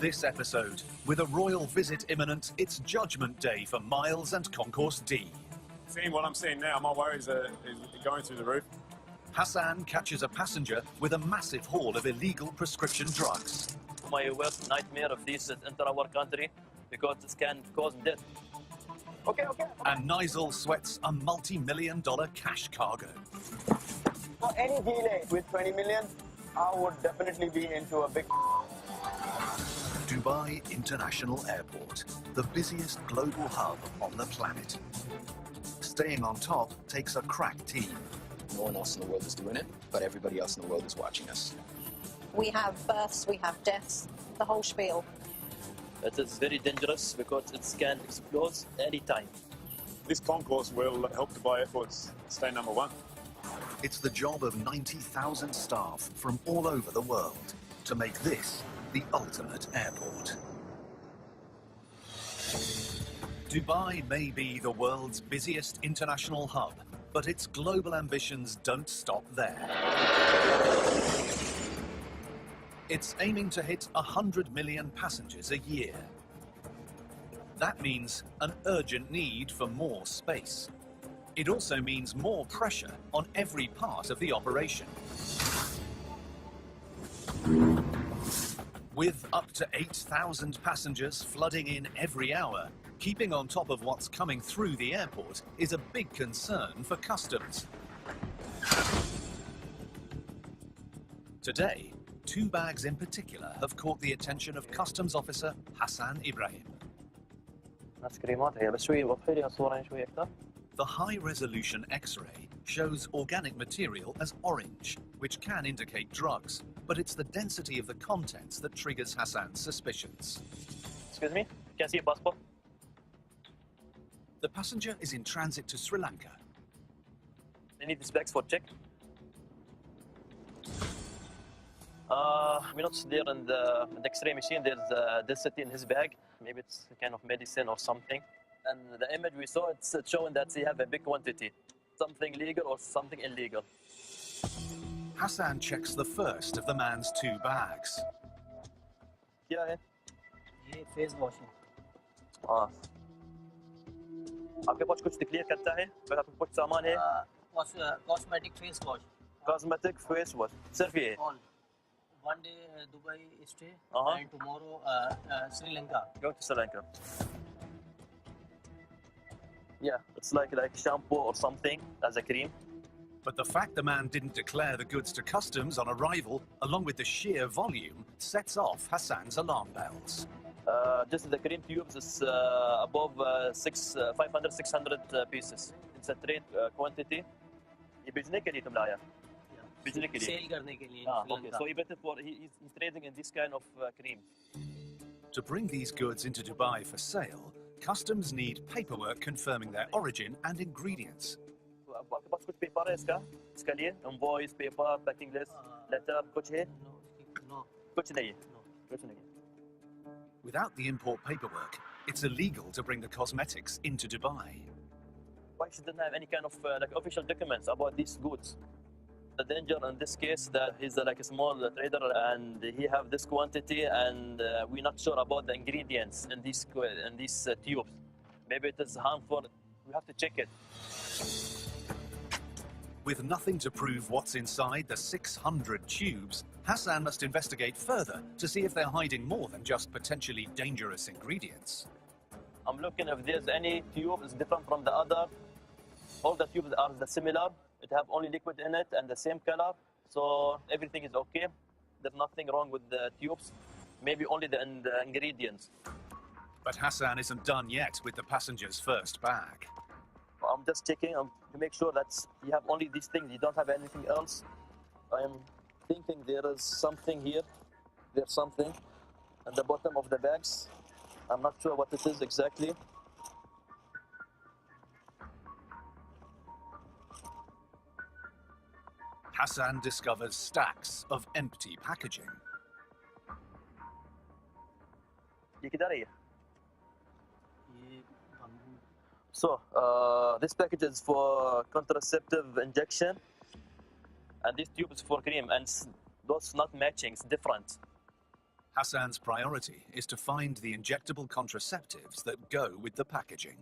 this episode. With a royal visit imminent, it's Judgment Day for Miles and Concourse D. Seeing what I'm seeing now, my worries are going through the roof. Hassan catches a passenger with a massive haul of illegal prescription drugs. My worst nightmare of this is enter our country because this can cause death. Okay. And Nigel sweats a multi-million-dollar cash cargo. For any delay with 20 million, I would definitely be into a big... Dubai International Airport, the busiest global hub on the planet. Staying on top takes a crack team. No one else in the world is doing it, but everybody else in the world is watching us. We have births, we have deaths, the whole spiel. It is very dangerous because it can explode any time. This concourse will help Dubai Airports stay number one. It's the job of 90,000 staff from all over the world to make this the ultimate airport. Dubai may be the world's busiest international hub, but its global ambitions don't stop there. It's aiming to hit 100 million passengers a year. That means an urgent need for more space. It also means more pressure on every part of the operation. With up to 8,000 passengers flooding in every hour, keeping on top of what's coming through the airport is a big concern for customs. Today, two bags in particular have caught the attention of Customs Officer Hassan Ibrahim. The high-resolution X-ray shows organic material as orange, which can indicate drugs, but it's the density of the contents that triggers Hassan's suspicions. Excuse me, can I see your passport? The passenger is in transit to Sri Lanka. I need these bags for check. We're not there in the X-ray machine. There's density in his bag. Maybe it's a kind of medicine or something. And the image we saw, it's showing that he have a big quantity. Something legal or something illegal. Hassan checks the first of the man's two bags. क्या है? ये face wash है। आपके पास कुछ declare करता है? अगर आपके कुछ सामान है? Cosmetic face wash. Cosmetic face wash. सिर्फ ये? All. One day Dubai stay and tomorrow Sri Lanka. Go to Sri Lanka. Yeah, it's like shampoo or something as a cream. But the fact the man didn't declare the goods to customs on arrival, along with the sheer volume, sets off Hassan's alarm bells. Just the cream tubes is above 500, 600 pieces. It's a trade quantity. ये बेचने के लिए तुम लाया? बेचने के लिए? Sale करने के लिए. Okay, so he's trading in this kind of cream. To bring these goods into Dubai for sale, customs need paperwork confirming their origin and ingredients. आपके पास कुछ पेपर है इसका लिए? Invoice, paper, packing list, letter, कुछ है? No. कुछ नहीं है. कुछ नहीं है. Without the import paperwork, it's illegal to bring the cosmetics into Dubai. Why shouldn't have any kind of official documents about these goods? The danger in this case that he's like a small trader and he have this quantity and we're not sure about the ingredients in these tubes. Maybe it is harmful. We have to check it. With nothing to prove what's inside the 600 tubes, Hassan must investigate further to see if they're hiding more than just potentially dangerous ingredients. I'm looking if there's any tube is different from the other. All the tubes are similar. It have only liquid in it and the same color. So everything is okay. There's nothing wrong with the tubes. Maybe only the ingredients. But Hassan isn't done yet with the passenger's first bag. I'm just checking to make sure that you have only these things. You don't have anything else. I'm thinking there is something here. There's something at the bottom of the bags. I'm not sure what it is exactly. Hassan discovers stacks of empty packaging. ये किधर है ये? So, this package is for contraceptive injection, and this tube is for cream, and those not matching, it's different. Hassan's priority is to find the injectable contraceptives that go with the packaging.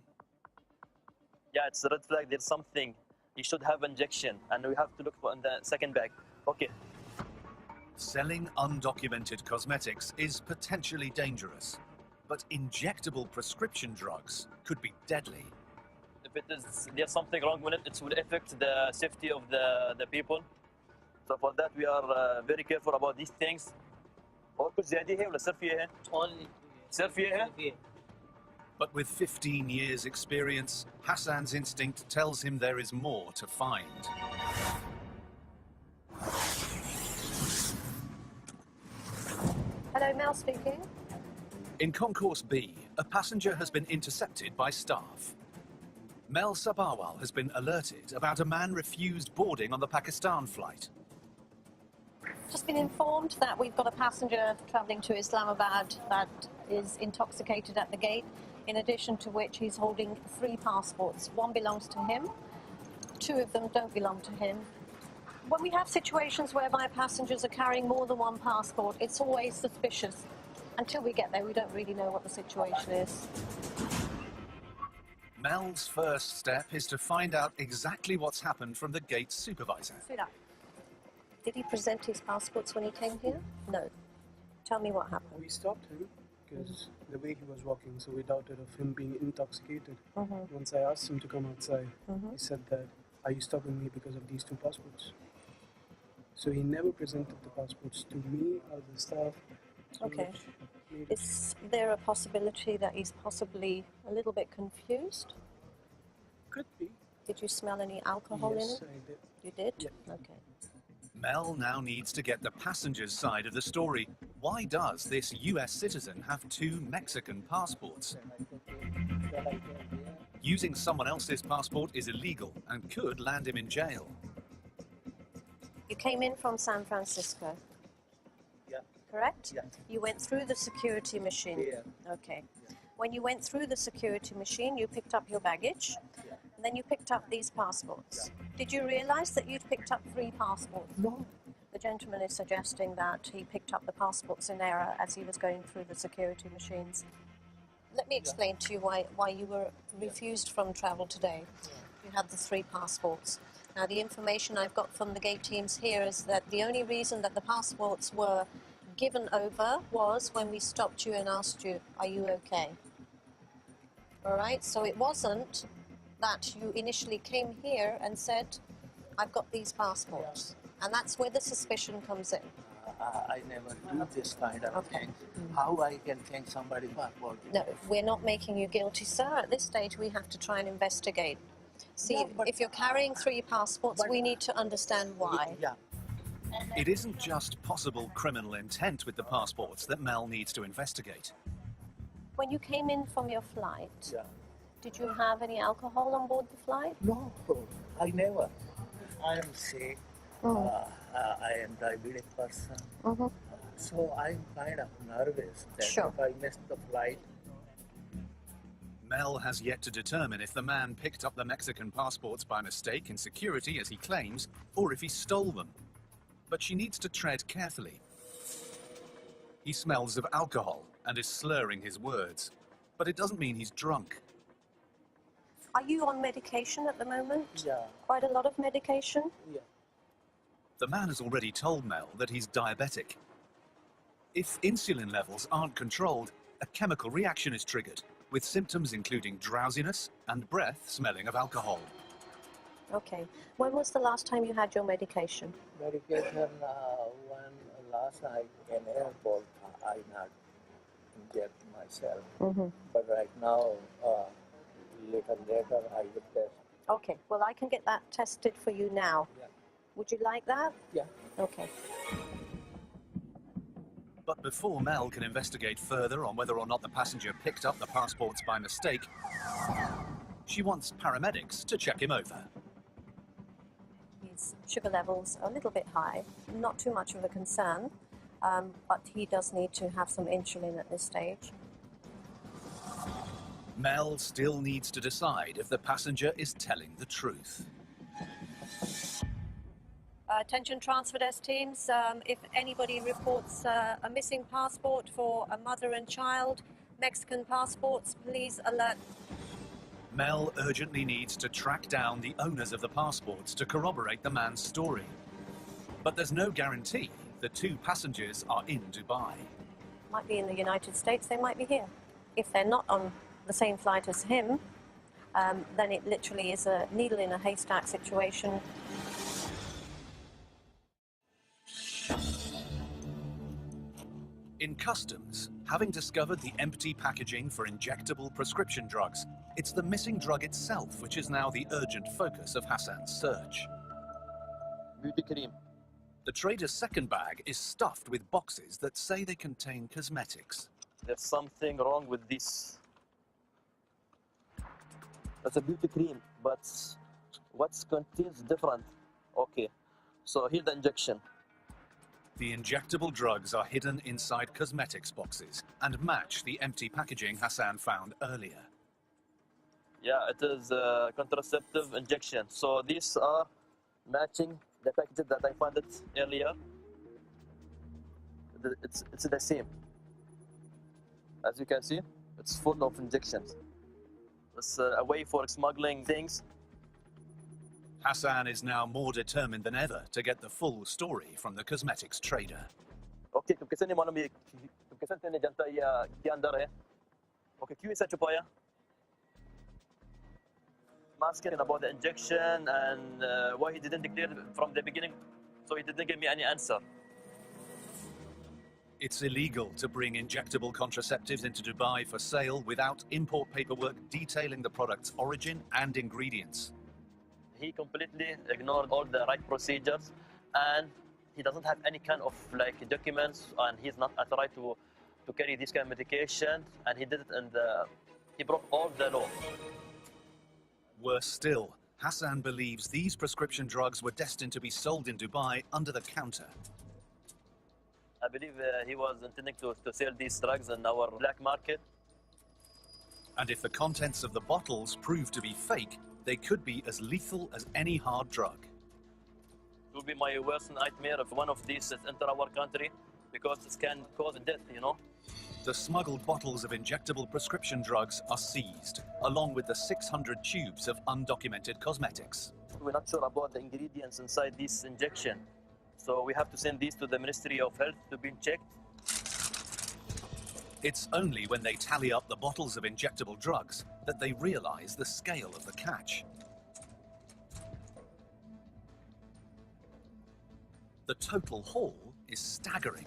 Yeah, it's a red flag. There's something. You should have injection, and we have to look for in the second bag. Okay. Selling undocumented cosmetics is potentially dangerous, but injectable prescription drugs could be deadly. If there's something wrong with it, it will affect the safety of the people. So for that, we are very careful about these things. और कुछ ज़्यादा है वला सिर्फ ये है? Only सिर्फ ये है? yeah. But with 15 years' experience, Hassan's instinct tells him there is more to find. Hello, Mel speaking. In Concourse B, a passenger has been intercepted by staff. ᴜᴜᴜᴅᴜ has been alerted about a man refused boarding on the Pakistan flight. Just been informed that we've got a passenger travelling to Islamabad that is intoxicated at the gate, in addition to which he's holding 3 passports. 1 belongs to him, 2 of them don't belong to him. When we have situations whereby passengers are carrying more than 1 passport, it's always suspicious. Until we get there, we don't really know what the situation is. Mel's first step is to find out exactly what's happened from the gate supervisor. ᴜᴜ, did he present his passports when he came here? No. Tell me what happened. We stopped him because the way he was walking, so we doubted of him being intoxicated. Once I asked him to come outside, he said that, "Are you stopping me because of these 2 passports?" So he never presented the passports to me or the staff. So Okay. which made it- Is there a possibility that he's possibly a little bit confused? Could be. Did you smell any alcohol Yes, in it? I did. You did? Yeah. Okay. Mel now needs to get the passenger's side of the story. Why does this US citizen have 2 Mexican passports? Using someone else's passport is illegal and could land him in jail. You came in from San Francisco, Yeah. correct? Yeah. You went through the security machine. Yeah. Okay. When you went through the security machine, you picked up your baggage, and then you picked up these passports. Did you realize that you'd picked up 3 passports? No. The gentleman is suggesting that he picked up the passports in error as he was going through the security machines. Let me explain to you why you were refused from travel today. You had the 3 passports. Now, the information I've got from the gate teams here is that the only reason that the passports were given over was when we stopped you and asked you, "Are you okay?" All right, so it wasn't that you initially came here and said, "I've got these passports." And that's where the suspicion comes in. I never do this kind of Okay. thing. How I can change somebody's passport? No, we're not making you guilty, sir. At this stage, we have to try and investigate. See, No, but- if you're carrying 3 passports, But- we need to understand why. Yeah. It isn't just possible criminal intent with the passports that Mel needs to investigate. When you came in from your flight, Yeah. did you have any alcohol on board the flight? No, I never. I am sick. I am diabetic person. So I'm kind of nervous that Sure. if I miss the flight, Mel has yet to determine if the man picked up the Mexican passports by mistake in security, as he claims, or if he stole them. But she needs to tread carefully. He smells of alcohol and is slurring his words, but it doesn't mean he's drunk. Are you on medication at the moment? yeah, Quite a lot of medication? yeah. The man has already told Mel that he's diabetic. If insulin levels aren't controlled, a chemical reaction is triggered, with symptoms including drowsiness and breath smelling of alcohol. Okay. When was the last time you had your medication? Medication, when last night in airport, I not inject myself. But right now, little later, I will test. Okay, well, I can get that tested for you now. Yeah. Would you like that? Yeah. Okay. But before Mel can investigate further on whether or not the passenger picked up the passports by mistake, she wants paramedics to check him over. His sugar levels are a little bit high, not too much of a concern, but he does need to have some insulin at this stage. Mel still needs to decide if the passenger is telling the truth. Attention transfer desk teams, if anybody reports a missing passport for a mother and child, Mexican passports, please alert. Mel urgently needs to track down the owners of the passports to corroborate the man's story. But there's no guarantee the two passengers are in Dubai. Might be in the United States, they might be here. If they're not on the same flight as him, then it literally is a needle in a haystack situation. In customs, having discovered the empty packaging for injectable prescription drugs, it's the missing drug itself which is now the urgent focus of Hassan's search. Beauty cream. The trader's second bag is stuffed with boxes that say they contain cosmetics. There's something wrong with this. That's a beauty cream, but what's contains different. Okay, so here's the injection. The injectable drugs are hidden inside cosmetics boxes and match the empty packaging Hassan found earlier. Yeah, it is a contraceptive injection. So these are matching the packages that I found it earlier. It's the same. As you can see, it's full of injections. It's a way for smuggling things. Hassan is now more determined than ever to get the full story from the cosmetics trader. Okay, कैसे नहीं मालूम ये कैसे नहीं जानता ये क्या अंदर है? Okay, क्यों ऐसा छुपाया? Asking about the injection and why he didn't declare from the beginning, so he didn't give me any answer. It's illegal to bring injectable contraceptives into Dubai for sale without import paperwork detailing the product's origin and ingredients. He completely ignored all the right procedures, and he doesn't have any kind of documents, and he's not authorized to carry this kind of medication, and he did it, and he broke all the law. Worse still, Hassan believes these prescription drugs were destined to be sold in Dubai under the counter. I believe he was intending to sell these drugs in our black market. And if the contents of the bottles prove to be fake, they could be as lethal as any hard drug. It will be my worst nightmare if one of these enter our country, because this can cause death, you know. The smuggled bottles of injectable prescription drugs are seized, along with the 600 tubes of undocumented cosmetics. We're not sure about the ingredients inside this injection, so we have to send these to the Ministry of Health to be checked. It's only when they tally up the bottles of injectable drugs that they realize the scale of the catch. The total haul is staggering.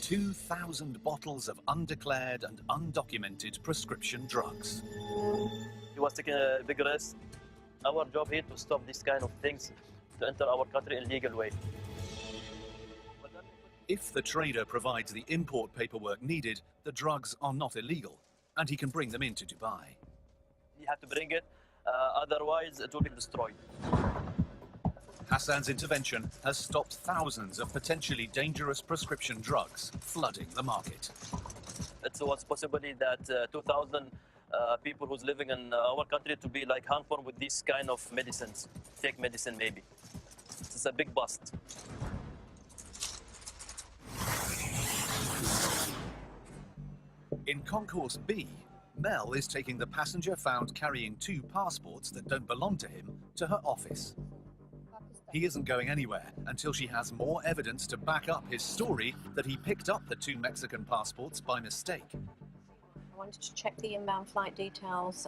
2,000 bottles of undeclared and undocumented prescription drugs. He was taking a big risk. Our job here to stop these kind of things to enter our country in a legal way. If the trader provides the import paperwork needed, the drugs are not illegal, and he can bring them into Dubai. You have to bring it, otherwise it will be destroyed. Hassan's intervention has stopped thousands of potentially dangerous prescription drugs flooding the market. It was possibly that 2,000 people who's living in our country to be harmful with this kind of medicines, fake medicine maybe. It's a big bust. In Concourse B, Mel is taking the passenger found carrying 2 passports that don't belong to him to her office. He isn't going anywhere until she has more evidence to back up his story that he picked up the 2 Mexican passports by mistake. I wanted to check the inbound flight details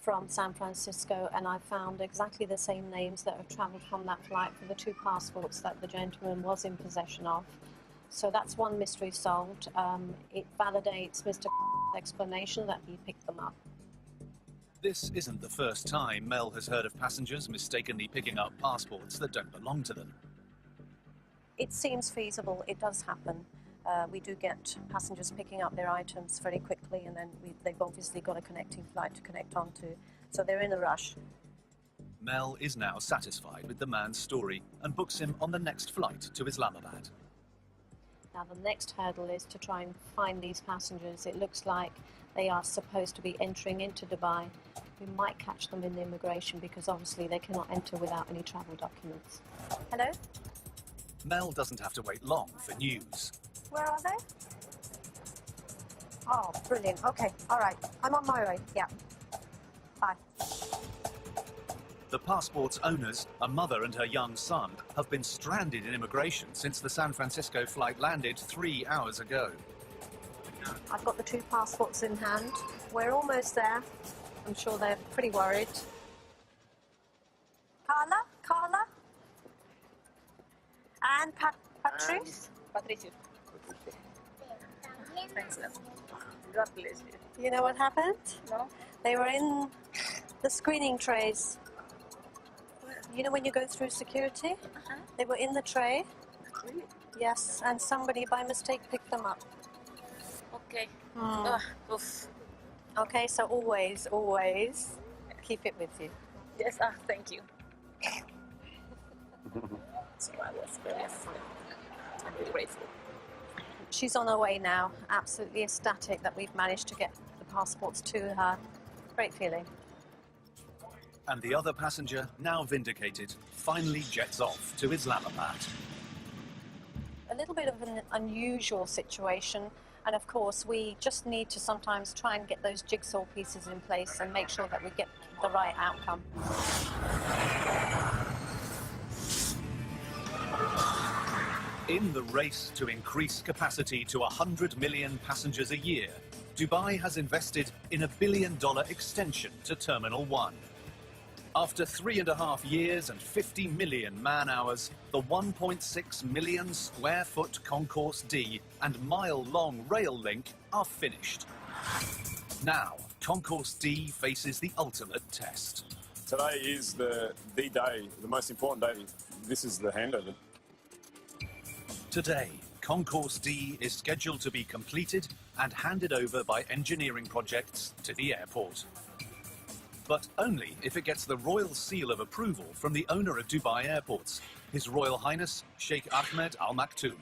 from San Francisco, and I found exactly the same names that have travelled from that flight for the 2 passports that the gentleman was in possession of. So that's one mystery solved. It validates Mr. explanation that he picked them up. This isn't the first time Mel has heard of passengers mistakenly picking up passports that don't belong to them. It seems feasible. It does happen. We do get passengers picking up their items very quickly, and then they've obviously got a connecting flight to connect onto, so they're in a rush. Mel is now satisfied with the man's story and books him on the next flight to Islamabad. Now the next hurdle is to try and find these passengers. It looks like they are supposed to be entering into Dubai. We might catch them in the immigration because obviously they cannot enter without any travel documents. Hello? Mel doesn't have to wait long for news. Where are they? Oh, brilliant. Okay, all right. I'm on my way. Yeah. Bye. The passport's owners, a mother and her young son, have been stranded in immigration since the San Francisco flight landed 3 hours ago. I've got the 2 passports in hand. We're almost there. I'm sure they're pretty worried. Carla? Carla? And Patrice? Patricia. Thanks, love. God bless you. You know what happened? No? They were in the screening trays. You know when you go through security? They were in the tray. Really? Yes, and somebody by mistake picked them up. Okay. Oof. Okay, so always, always keep it with you. Yes, thank you. So I was very I'm very grateful. She's on her way now, absolutely ecstatic that we've managed to get the passports to her. Great feeling. And the other passenger, now vindicated, finally jets off to Islamabad. A little bit of an unusual situation, and of course we just need to sometimes try and get those jigsaw pieces in place and make sure that we get the right outcome. In the race to increase capacity to 100 million passengers a year, Dubai has invested in a $1 billion extension to Terminal 1. After 3.5 years and 50 million man-hours, the 1.6 million square foot Concourse D and mile-long rail link are finished. Now, Concourse D faces the ultimate test. Today is the day, the most important day. This is the handover. Today, Concourse D is scheduled to be completed and handed over by engineering projects to the airport. But only if it gets the royal seal of approval from the owner of Dubai Airports, His Royal Highness Sheikh Ahmed Al Maktoum.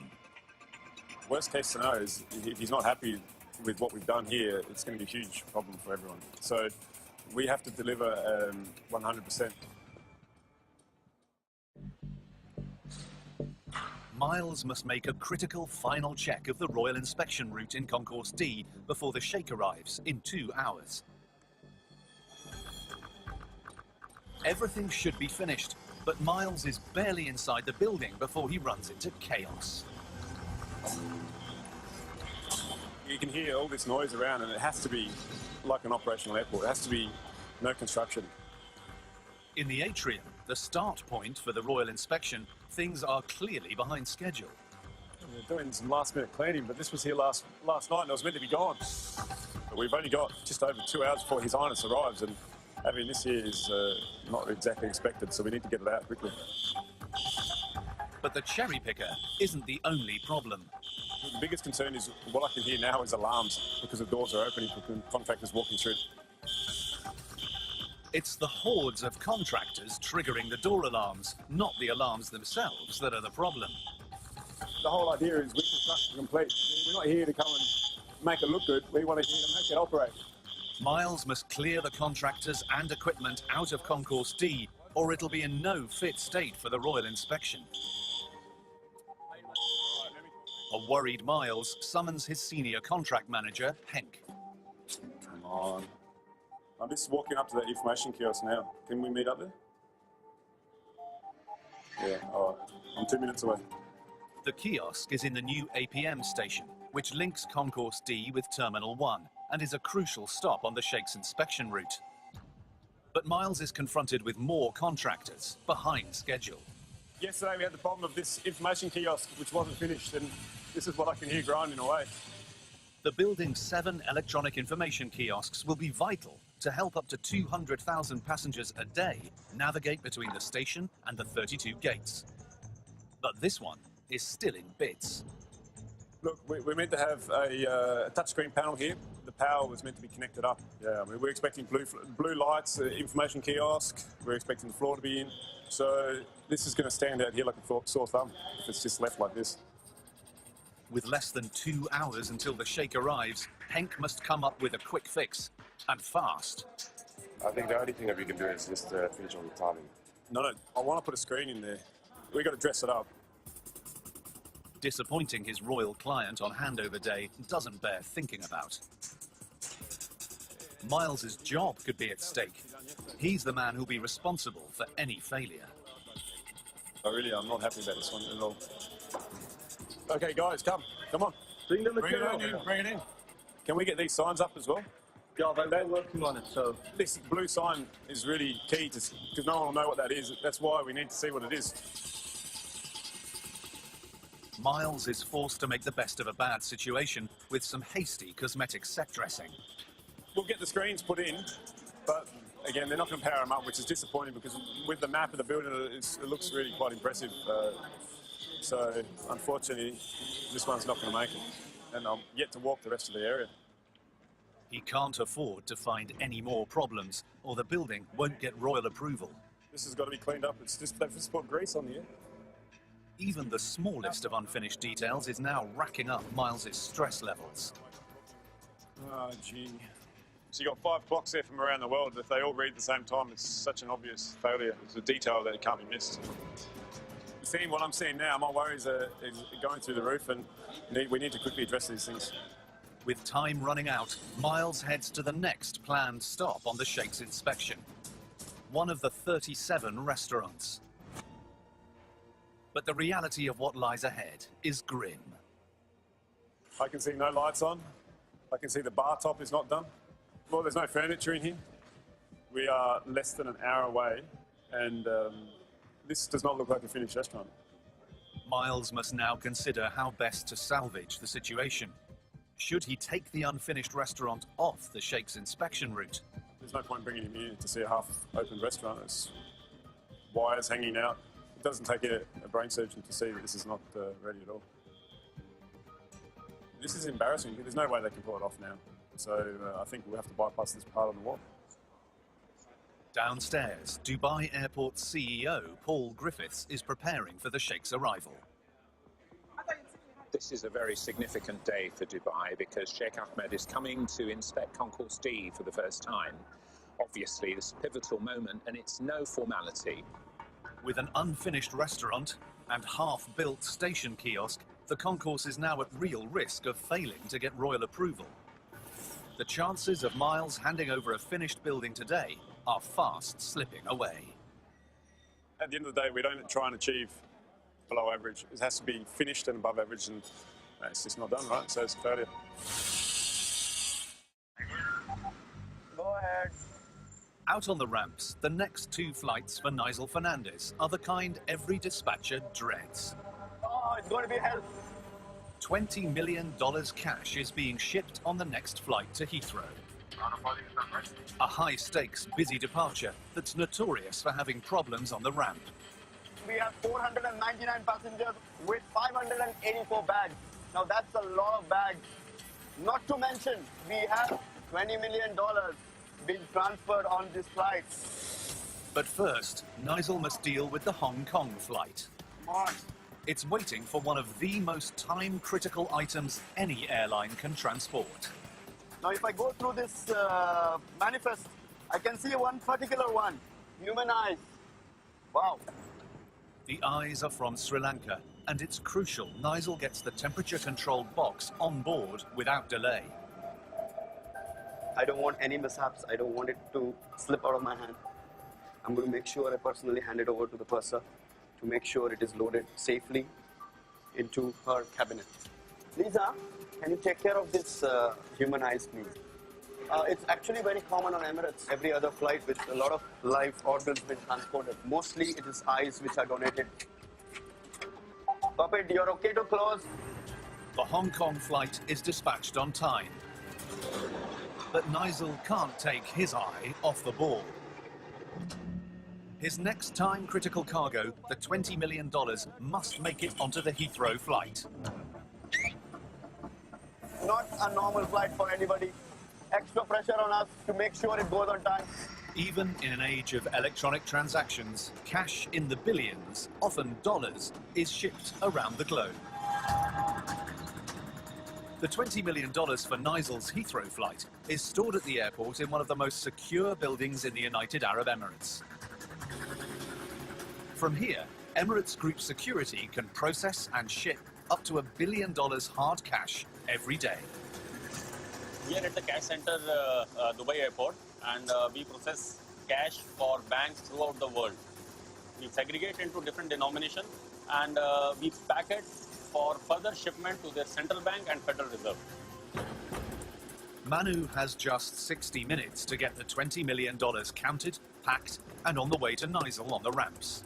Worst case scenario is if he's not happy with what we've done here, it's going to be a huge problem for everyone. So we have to deliver 100%. Miles must make a critical final check of the royal inspection route in Concourse D before the Sheikh arrives in 2 hours. Everything should be finished, but Miles is barely inside the building before he runs into chaos. You can hear all this noise around, and it has to be like an operational airport. It has to be no construction. In the atrium, the start point for the royal inspection, things are clearly behind schedule. We're doing some last-minute cleaning, but this was here last night, and it was meant to be gone. But we've only got just over 2 hours before His Highness arrives, and having this here is not exactly expected, so we need to get it out quickly. But the cherry picker isn't the only problem. The biggest concern is what I can hear now is alarms because the doors are opening for contractors walking through. It's the hordes of contractors triggering the door alarms, not the alarms themselves, that are the problem. The whole idea is we construction complete. We're not here to come and make it look good. We want to make it operate. Miles must clear the contractors and equipment out of Concourse D, or it'll be in no fit state for the royal inspection. A worried Miles summons his senior contract manager, Henk. Come on. I'm just walking up to the information kiosk now. Can we meet up there? Yeah, all right. I'm 2 minutes away. The kiosk is in the new APM station, which links Concourse D with Terminal 1 and is a crucial stop on the Sheikh's inspection route. But Miles is confronted with more contractors behind schedule. Yesterday we had the problem of this information kiosk which wasn't finished, and this is what I can hear grinding away. The building's 7 electronic information kiosks will be vital to help up to 200,000 passengers a day navigate between the station and the 32 gates. But this one is still in bits. Look, we're meant to have a touchscreen panel here. The power was meant to be connected up. Yeah, I mean, we're expecting blue lights, information kiosk. We're expecting the floor to be in. So this is going to stand out here like a sore thumb if it's just left like this. With less than 2 hours until the sheikh arrives, Henk must come up with a quick fix, and fast. I think the only thing that we can do is just finish on the timing. No, I want to put a screen in there. We've got to dress it up. Disappointing his royal client on handover day doesn't bear thinking about. Miles's job could be at stake. He's the man who'll be responsible for any failure. I'm not happy about this one at all. Okay, guys, come on. Bring it in. Can we get these signs up as well? Yeah, well, they're working on it, so... This blue sign is really key, because no one will know what that is. That's why we need to see what it is. Miles is forced to make the best of a bad situation with some hasty cosmetic set dressing. We'll get the screens put in, but again, they're not going to power them up, which is disappointing, because with the map of the building, it looks really quite impressive. So, unfortunately, this one's not going to make it, and I'm yet to walk the rest of the area. He can't afford to find any more problems, or the building won't get royal approval. This has got to be cleaned up. They've just put grease on here. Even the smallest of unfinished details is now racking up Miles's stress levels. Oh, gee. So you've got 5 blocks there from around the world. If they all read at the same time, it's such an obvious failure. It's a detail that can't be missed. Seeing what I'm seeing now, my worries are going through the roof, and we need to quickly address these things. With time running out, Miles heads to the next planned stop on the sheikh's inspection. One of the 37 restaurants. But the reality of what lies ahead is grim. I can see no lights on. I can see the bar top is not done. Well, there's no furniture in here. We are less than an hour away, and this does not look like a finished restaurant. Miles must now consider how best to salvage the situation. Should he take the unfinished restaurant off the sheikh's inspection route? There's no point bringing him here to see a half-open restaurant. There's wires hanging out. It doesn't take a brain surgeon to see that this is not ready at all. This is embarrassing. There's no way they can pull it off now. So I think we'll have to bypass this part on the wall. Downstairs, Dubai Airport's CEO, Paul Griffiths, is preparing for the sheikh's arrival. This is a very significant day for Dubai because Sheikh Ahmed is coming to inspect Concourse D for the first time. Obviously, this is a pivotal moment, and it's no formality. With an unfinished restaurant and half-built station kiosk, the concourse is now at real risk of failing to get royal approval. The chances of Miles handing over a finished building today are fast slipping away. At the end of the day, we don't try and achieve below average. It has to be finished and above average, and it's just not done, right? So it's a failure. Go ahead. Out on the ramps, the next 2 flights for Nigel Fernandez are the kind every dispatcher dreads. Oh, it's going to be hell. $20 million cash is being shipped on the next flight to Heathrow. A high-stakes, busy departure that's notorious for having problems on the ramp. We have 499 passengers with 584 bags. Now that's a lot of bags. Not to mention, we have $20 million being transferred on this flight. But first, Nigel must deal with the Hong Kong flight. It's waiting for one of the most time-critical items any airline can transport. Now if I go through this manifest, I can see one particular one, human eyes. Wow. The eyes are from Sri Lanka, and it's crucial Nigel gets the temperature-controlled box on board without delay. I don't want any mishaps. I don't want it to slip out of my hand. I'm going to make sure I personally hand it over to the purser to make sure it is loaded safely into her cabinet. Lisa, can you take care of this human eyes, please? It's actually very common on Emirates. Every other flight with a lot of live organs being transported. Mostly it is eyes which are donated. Puppet, you're okay to close? The Hong Kong flight is dispatched on time. But Nigel can't take his eye off the ball. His next time-critical cargo, the $20 million, must make it onto the Heathrow flight. Not a normal flight for anybody. Extra pressure on us to make sure it goes on time. Even in an age of electronic transactions, cash in the billions, often dollars, is shipped around the globe. The $20 million for ᴜʟᴛ's Heathrow flight is stored at the airport in one of the most secure buildings in the United Arab Emirates. From here, Emirates Group Security can process and ship up to $1 billion hard cash every day. We are at the cash center, Dubai Airport, and we process cash for banks throughout the world. We segregate into different denominations, and we pack it for further shipment to their central bank and Federal Reserve. Manu has just 60 minutes to get the $20 million counted, packed, and on the way to ᴜʟᴛ on the ramps.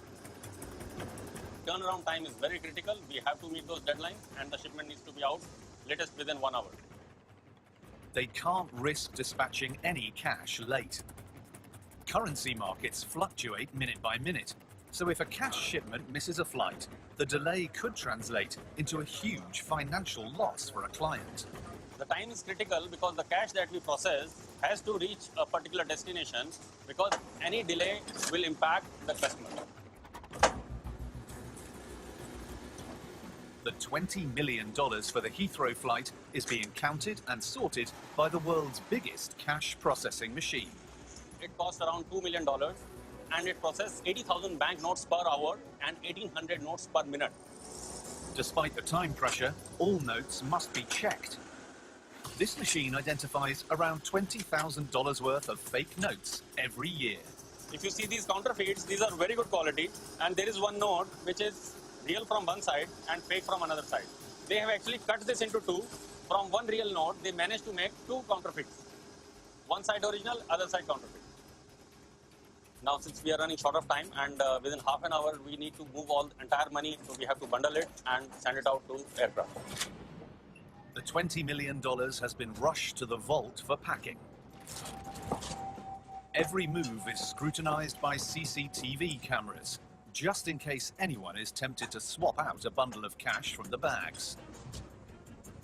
Turnaround time is very critical. We have to meet those deadlines, and the shipment needs to be out latest within 1 hour. They can't risk dispatching any cash late. Currency markets fluctuate minute by minute, so if a cash shipment misses a flight, the delay could translate into a huge financial loss for a client. The time is critical because the cash that we process has to reach a particular destination, because any delay will impact the customer. The $20 million for the Heathrow flight is being counted and sorted by the world's biggest cash processing machine. It costs around $2 million, and it processes 80,000 banknotes per hour and 1,800 notes per minute. Despite the time pressure, all notes must be checked. This machine identifies around $20,000 worth of fake notes every year. If you see these counterfeits, these are very good quality, and there is one note which is real from one side and fake from another side. They have actually cut this into two. From one real note, they managed to make two counterfeits. One side original, other side counterfeit. Now, since we are running short of time, and within half an hour, we need to move all the entire money, so we have to bundle it and send it out to aircraft. The $20 million has been rushed to the vault for packing. Every move is scrutinized by CCTV cameras, just in case anyone is tempted to swap out a bundle of cash from the bags.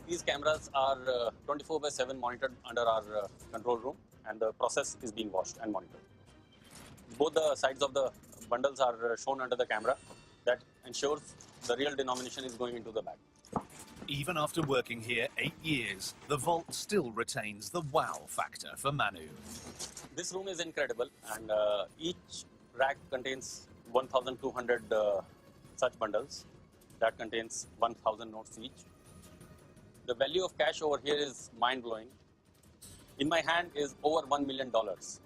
These cameras are 24/7 monitored under our control room, and the process is being watched and monitored. Both the sides of the bundles are shown under the camera. That ensures the real denomination is going into the bag. Even after working here 8 years, the vault still retains the wow factor for Manu. This room is incredible, and each rack contains 1,200 such bundles. That contains 1,000 notes each. The value of cash over here is mind-blowing. In my hand is over $1 million,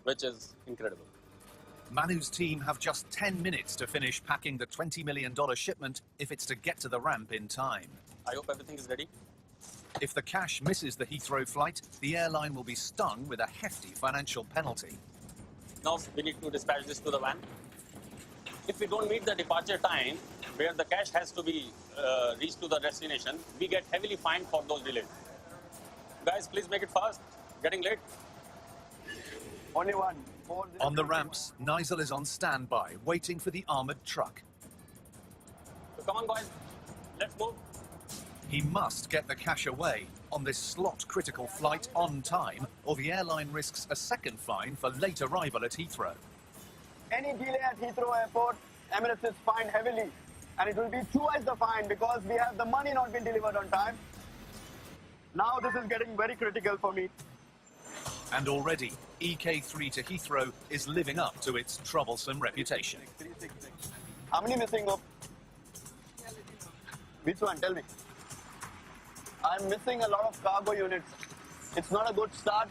which is incredible. Manu's team have just 10 minutes to finish packing the $20 million shipment if it's to get to the ramp in time. I hope everything is ready. If the cash misses the Heathrow flight, the airline will be stung with a hefty financial penalty. Now we need to dispatch this to the van. If we don't meet the departure time, where the cash has to be reached to the destination, we get heavily fined for those delays. Guys, please make it fast. Getting late. Only one. On the ramps, ᴜʟᴛ is on standby, waiting for the armoured truck. So come on, boys. Let's move. He must get the cash away on this slot-critical flight on time, or the airline risks a second fine for late arrival at Heathrow. Any delay at Heathrow Airport, Emirates is fined heavily. And it will be twice the fine because we have the money not been delivered on time. Now this is getting very critical for me. And already, EK3 to Heathrow is living up to its troublesome reputation. How many missing up? Which one? Tell me. I'm missing a lot of cargo units. It's not a good start.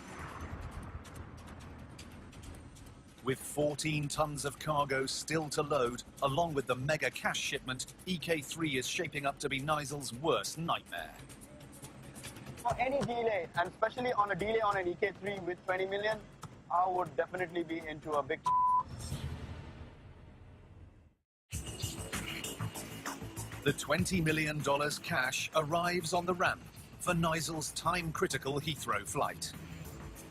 With 14 tons of cargo still to load, along with the mega cash shipment, EK3 is shaping up to be ᴜʟᴛ's worst nightmare. For any delay, and especially on a delay on an EK3 with 20 million, I would definitely be into a big... The $20 million cash arrives on the ramp for ᴜʟᴛ's time-critical Heathrow flight.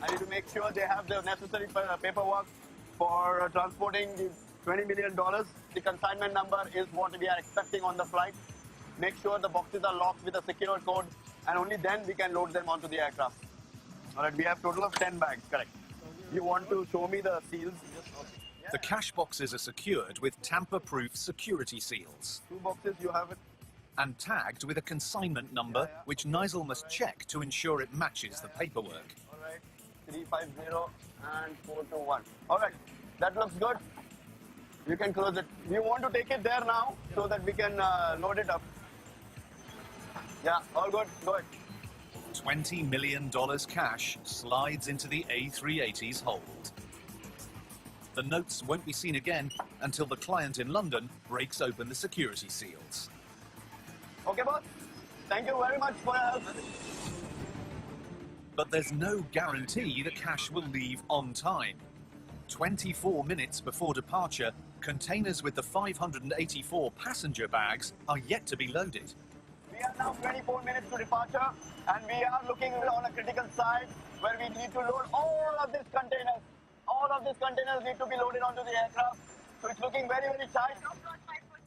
I need to make sure they have the necessary paperwork for transporting the $20 million. The consignment number is what we are expecting on the flight. Make sure the boxes are locked with a secure code, and only then we can load them onto the aircraft. All right, we have total of 10 bags, correct. You want to show me the seals? Yeah. The cash boxes are secured with tamper-proof security seals. 2 boxes, you have it. and tagged with a consignment number which Nigel must check to ensure it matches the paperwork. All right, 350 and 421. All right, that looks good. You can close it. You want to take it there now so that we can load it up. Yeah, all good. Go ahead. $20 million cash slides into the A380's hold. The notes won't be seen again until the client in London breaks open the security seals. Okay, boss. Thank you very much for your help. But there's no guarantee the cash will leave on time. 24 minutes before departure, containers with the 584 passenger bags are yet to be loaded. We are now 24 minutes to departure, and we are looking on a critical side where we need to load all of these containers. All of these containers need to be loaded onto the aircraft, so it's looking very, very tight.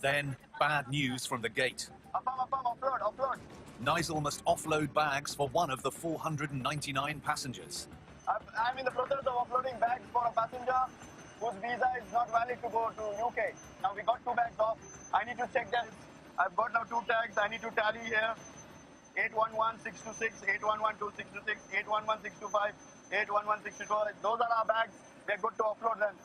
Then, bad news from the gate. Offload. Nigel must offload bags for one of the 499 passengers. I'm in the process of offloading bags for a passenger whose visa is not valid to go to UK. Now we got 2 bags off. I need to check that. I've got now 2 tags. I need to tally here. 811626, 811266, 811625, 811624. Those are our bags. We're good to offload them.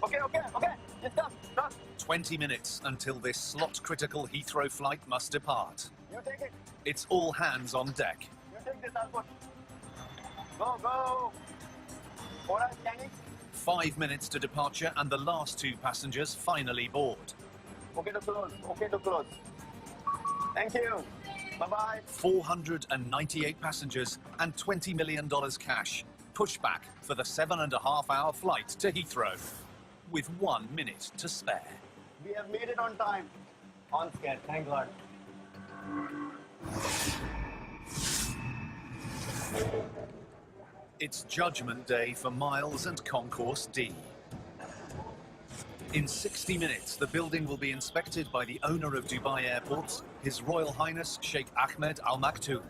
Okay. Just stop. 20 minutes until this slot-critical Heathrow flight must depart. You take it. It's all hands on deck. You take this, I'll put. Go. All right, scanning. 5 minutes to departure and the last 2 passengers finally board. Okay to close. Thank you. Bye-bye. 498 passengers and $20 million cash. Pushback for the 7.5-hour flight to Heathrow, with 1 minute to spare. We have made it on time. On schedule, thank God. It's judgment day for Miles and Concourse D. In 60 minutes, the building will be inspected by the owner of Dubai Airports, His Royal Highness Sheikh Ahmed Al Maktoum.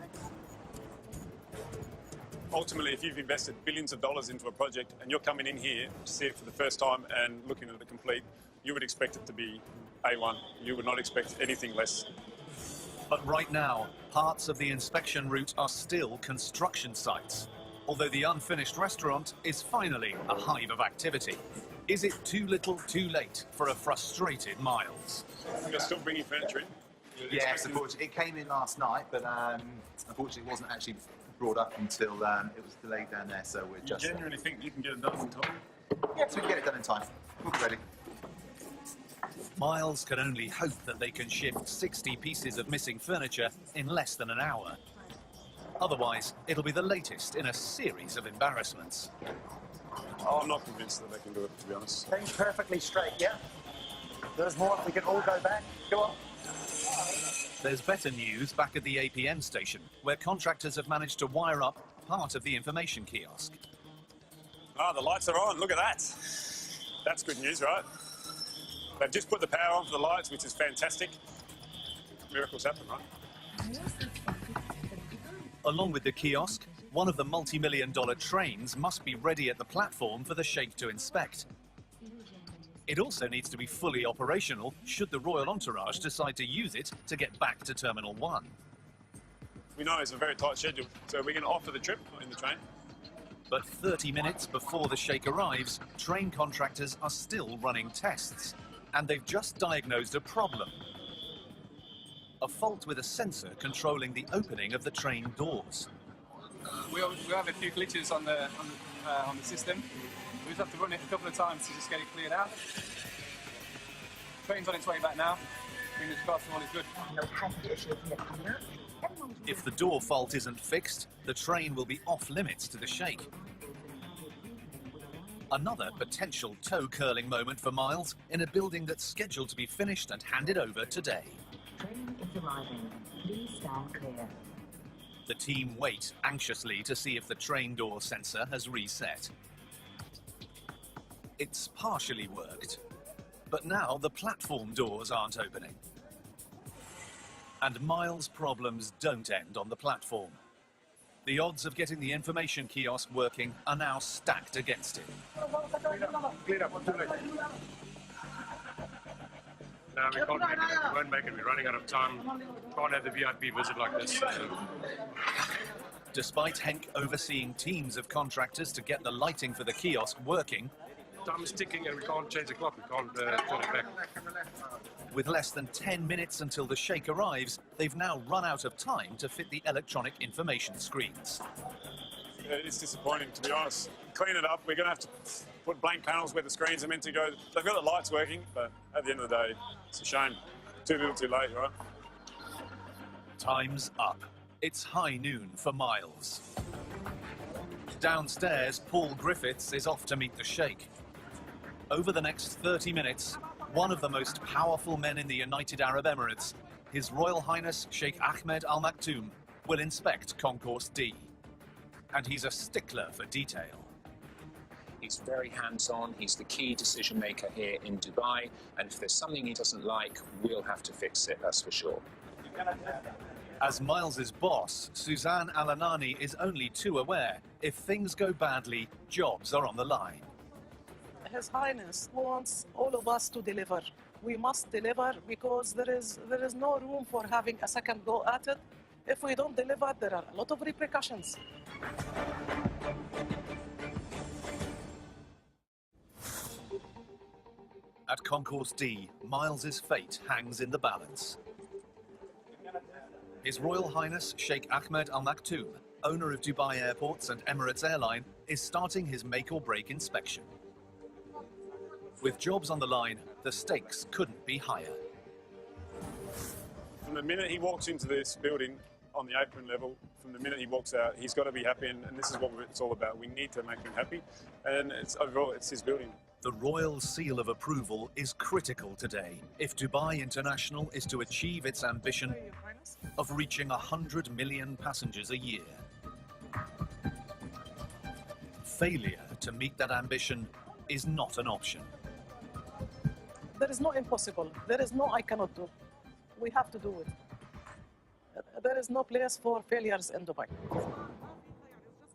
Ultimately, if you've invested billions of dollars into a project and you're coming in here to see it for the first time and looking at it complete, you would expect it to be A1. You would not expect anything less. But right now, parts of the inspection route are still construction sites, although the unfinished restaurant is finally a hive of activity. Is it too little, too late for a frustrated Miles? You're still bringing furniture in? Yes, unfortunately. It came in last night, but unfortunately it wasn't actually brought up until it was delayed down there, so we're just... You genuinely think you can get it done in time? Yes, we can get it done in time. We'll be ready. Miles can only hope that they can shift 60 pieces of missing furniture in less than an hour. Otherwise, it'll be the latest in a series of embarrassments. Oh, I'm not convinced that they can do it, to be honest. Things perfectly straight, yeah? There's more. We can all go back. Go on. There's better news back at the APM station, where contractors have managed to wire up part of the information kiosk. Ah, the lights are on. Look at that. That's good news, right? They've just put the power on for the lights, which is fantastic. Miracles happen, right? Along with the kiosk, one of the multi-million-dollar trains must be ready at the platform for the Sheikh to inspect. It also needs to be fully operational should the royal entourage decide to use it to get back to Terminal 1. We know it's a very tight schedule, so we're going to offer the trip in the train. But 30 minutes before the Sheikh arrives, train contractors are still running tests, and they've just diagnosed a problem. A fault with a sensor controlling the opening of the train doors. We have a few glitches on the system. We just have to run it a couple of times to just get it cleared out. Train's on its way back now. Fingers crossed, all is good. If the door fault isn't fixed, the train will be off limits to the Sheikh. Another potential toe-curling moment for Miles in a building that's scheduled to be finished and handed over today. Train is arriving. Please stand clear. The team wait anxiously to see if the train door sensor has reset. It's partially worked, but now the platform doors aren't opening. And Miles' problems don't end on the platform. The odds of getting the information kiosk working are now stacked against him. No, we can't make it. We won't make it. We're running out of time. Can't have the VIP visit like this. Despite Henk overseeing teams of contractors to get the lighting for the kiosk working, Time is ticking and we can't change the clock. We can't turn it back. with less than 10 minutes until the Sheikh arrives, they've now run out of time to fit the electronic information screens. Yeah, it's disappointing, to be honest. Clean it up. We're going to have to put blank panels where the screens are meant to go. They've got the lights working, but at the end of the day, it's a shame. Too little, too late, right? Time's up. It's high noon for Miles. Downstairs, Paul Griffiths is off to meet the Sheikh. Over the next 30 minutes, one of the most powerful men in the United Arab Emirates, His Royal Highness Sheikh Ahmed Al Maktoum, will inspect Concourse D. And he's a stickler for detail. He's very hands-on. He's the key decision maker here in Dubai. And if there's something he doesn't like, we'll have to fix it, that's for sure. As Miles's boss, Suzanne Al-Anani is only too aware if things go badly, jobs are on the line. His Highness wants all of us to deliver. We must deliver because there is no room for having a second go at it. If we don't deliver, there are a lot of repercussions. At Concourse D, Miles's fate hangs in the balance. His Royal Highness Sheikh Ahmed Al Maktoum, owner of Dubai Airports and Emirates Airline, is starting his make-or-break inspection. With jobs on the line, the stakes couldn't be higher. From the minute he walks into this building on the apron level, from the minute he walks out, he's got to be happy, and this is what it's all about. We need to make him happy, and overall, it's his building. The royal seal of approval is critical today if Dubai International is to achieve its ambition of reaching 100 million passengers a year. Failure to meet that ambition is not an option. There is no impossible. There is no I cannot do. We have to do it. There is no place for failures in Dubai.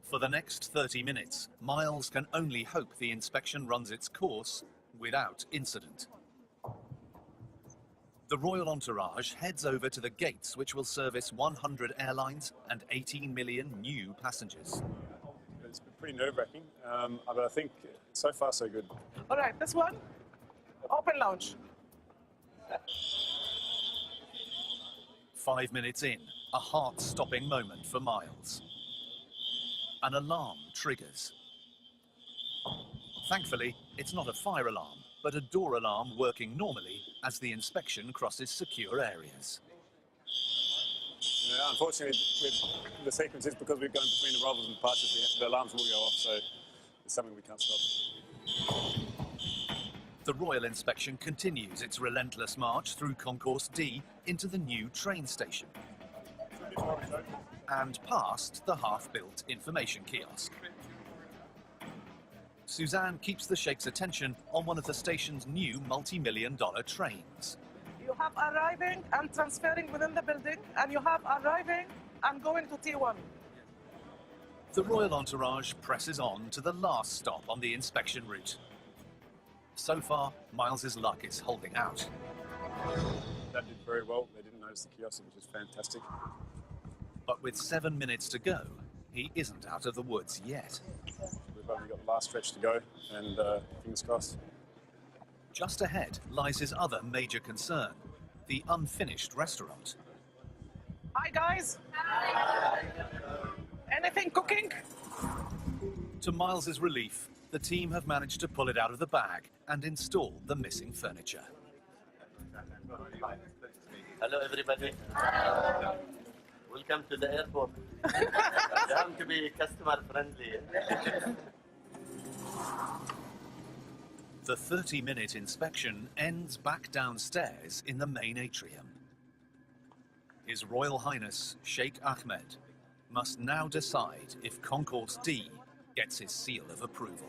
For the next 30 minutes, Miles can only hope the inspection runs its course without incident. The royal entourage heads over to the gates which will service 100 airlines and 18 million new passengers. It's been pretty nerve-wracking, but I think so far so good. All right, this one, open lounge. 5 minutes in, a heart-stopping moment for Miles. An alarm triggers. Thankfully, it's not a fire alarm, but a door alarm working normally as the inspection crosses secure areas. Yeah, unfortunately, with the sequences, because we've gone between arrivals and departures, the alarms will go off, so it's something we can't stop. The royal inspection continues its relentless march through Concourse D into the new train station and past the half-built information kiosk. Suzanne keeps the Sheikh's attention on one of the station's new multi-million-dollar trains. You have arriving and transferring within the building, and you have arriving and going to T1. The royal entourage presses on to the last stop on the inspection route. So far, Miles's luck is holding out. That did very well. They didn't notice the kiosk, which is fantastic. But with 7 minutes to go, he isn't out of the woods yet. We've only got the last stretch to go, and fingers crossed. Just ahead lies his other major concern, the unfinished restaurant. Hi, guys. Anything cooking? To Miles's relief, the team have managed to pull it out of the bag and install the missing furniture. Hello, everybody. Welcome to the airport. You have to be customer friendly. The 30-minute inspection ends back downstairs in the main atrium. His Royal Highness Sheikh Ahmed must now decide if Concourse D gets his seal of approval.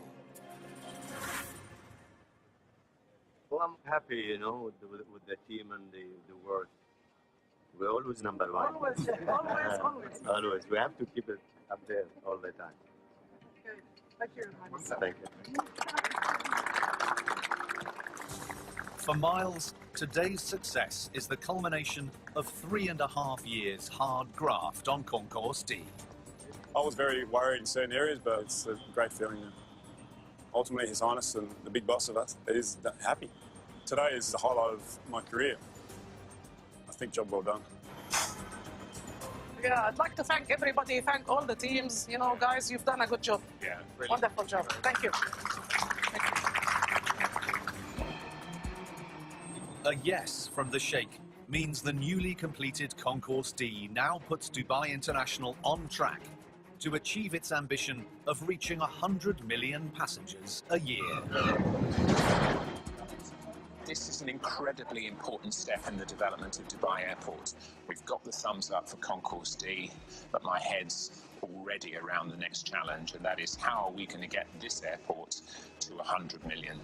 Well, I'm happy, you know, with the team and the work. We're always number one. Always, always, always. Always. We have to keep it up there all the time. Okay. Thank you. Thank you. For Miles, today's success is the culmination of 3.5 years hard graft on Concourse D. I was very worried in certain areas, but it's a great feeling. Ultimately, His Highness and the big boss of us is happy. Today is the highlight of my career. I think job well done. Yeah, I'd like to thank everybody, thank all the teams. You know, guys, you've done a good job. Yeah, really. Wonderful job. Thank you. A yes from the Sheikh means the newly completed Concourse D now puts Dubai International on track to achieve its ambition of reaching 100 million passengers a year. This is an incredibly important step in the development of Dubai Airport. We've got the thumbs up for Concourse D, but my head's already around the next challenge, and that is how are we going to get this airport to 100 million?